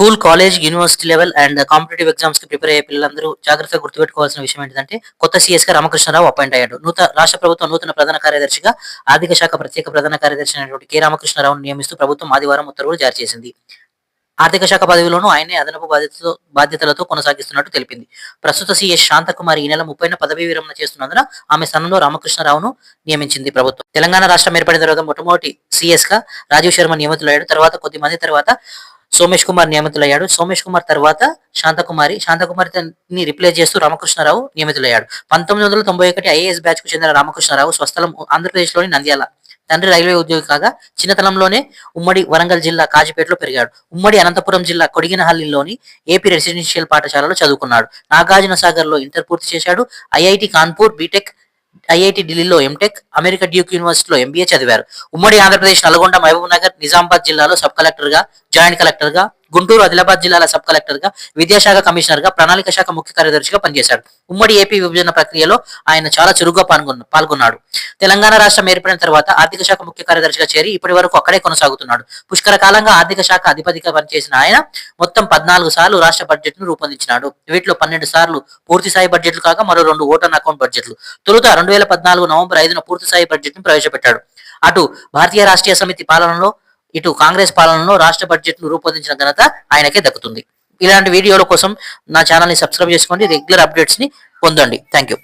School, college, university level and competitive exams కి prepare అయ్యే పిల్లలందరూ జాగ్రత్తగా గుర్తుపెట్టుకోవాల్సిన విషయం ఏంటంటే కొత్త సీఎస్‌గా రామకృష్ణారావు అపాయింట్ అయ్యాడు. రాష్ట్ర ప్రభుత్వం నూతన ప్రధాన కార్యదర్శిగా ఆర్థిక శాఖ ప్రత్యేక ప్రధాన కార్యదర్శి అయినటువంటి కె. రామకృష్ణారావును నియమిస్తూ ప్రభుత్వం ఆదివారం ఉత్తర్వులు జారీ చేసింది. ఆర్థిక శాఖ పదవిలోనూ ఆయనే అదనపు బాధ్యతలతో కొనసాగిస్తున్నట్టు తెలిపింది. ప్రస్తుత సీఎస్ శాంతకుమారి ఈ నెల 30న పదవీ విరమణ చేస్తున్నందున ఆమె స్థానంలో రామకృష్ణారావును నియమించింది ప్రభుత్వం. తెలంగాణ రాష్ట్రం ఏర్పడిన తర్వాత మొట్టమొదటి సీఎస్‌గా రాజీవ్ శర్మ నియమితులయ్యాడు. తర్వాత కొద్ది మంది తర్వాత సోమేష్ కుమార్ నియమితులయ్యాడు. సోమేష్ కుమార్ తర్వాత శాంతకుమారిని రిప్లేస్ చేస్తూ రామకృష్ణారావు నియమితులయ్యాడు. 1991 ఐఏఎస్ బ్యాచ్ కు చెందిన రామకృష్ణారావు స్వస్థలం ఆంధ్రప్రదేశ్లోని నంద్యాల. తండ్రి రైల్వే ఉద్యోగి కాగా చిన్నతనంలోనే ఉమ్మడి వరంగల్ జిల్లా కాజిపేటలో పెరిగాడు. ఉమ్మడి అనంతపురం జిల్లా కొడిగినహల్లిలోని ఏపీ రెసిడెన్షియల్ పాఠశాలలో చదువుకున్నాడు. నాగార్జున సాగర్ లో ఇంటర్ పూర్తి చేశాడు. ఐఐటి కాన్పూర్ బీటెక్, ఐఐటి ఢిల్లీలో ఎంటెక్, అమెరికా డ్యూక్ యూనివర్సిటీలో ఎంబీఏ చదివారు. ఉమ్మడి ఆంధ్రప్రదేశ్ నల్గొండ, మహబూబ్ నగర్, నిజామాబాద్ జిల్లాలో సబ్ కలెక్టర్ గా, జాయింట్ కలెక్టర్ గా, గుంటూరు, ఆదిలాబాద్ జిల్లాల సబ్ కలెక్టర్ గా, విద్యాశాఖ కమిషనర్ గా, ప్రణాళిక శాఖ ముఖ్య కార్యదర్శిగా పనిచేశాడు. ఉమ్మడి ఏపీ విభజన ప్రక్రియలో ఆయన చాలా చురుగ్గా పాల్గొన్నాడు. తెలంగాణ రాష్ట్రం ఏర్పడిన తర్వాత ఆర్థిక శాఖ ముఖ్య కార్యదర్శిగా చేరి ఇప్పటి వరకు అక్కడే కొనసాగుతున్నాడు. పుష్కర కాలంగా ఆర్థిక శాఖ అధిపతిగా పనిచేసిన ఆయన మొత్తం 14 సార్లు రాష్ట్ర బడ్జెట్ ను రూపొందించినాడు. వీటిలో 12 సార్లు పూర్తి స్థాయి బడ్జెట్లు కాగా మరో 2 ఓటాన్ అకౌంట్ బడ్జెట్లు. తొలుత 2014 నవంబర్ 5న పూర్తి స్థాయి బడ్జెట్ ను ప్రవేశపెట్టాడు. అటు భారతీయ రాష్ట్రీయ సమితి పాలనలో ఇటు కాంగ్రెస్ పాలనలో రాష్ట్ర బడ్జెట్ ను రూపొందించిన ఘనత ఆయనకే దక్కుతుంది. ఇలాంటి వీడియోల కోసం నా ఛానల్ ని సబ్స్క్రైబ్ చేసుకోండి. రెగ్యులర్ అప్డేట్స్ ని పొందండి. Thank you.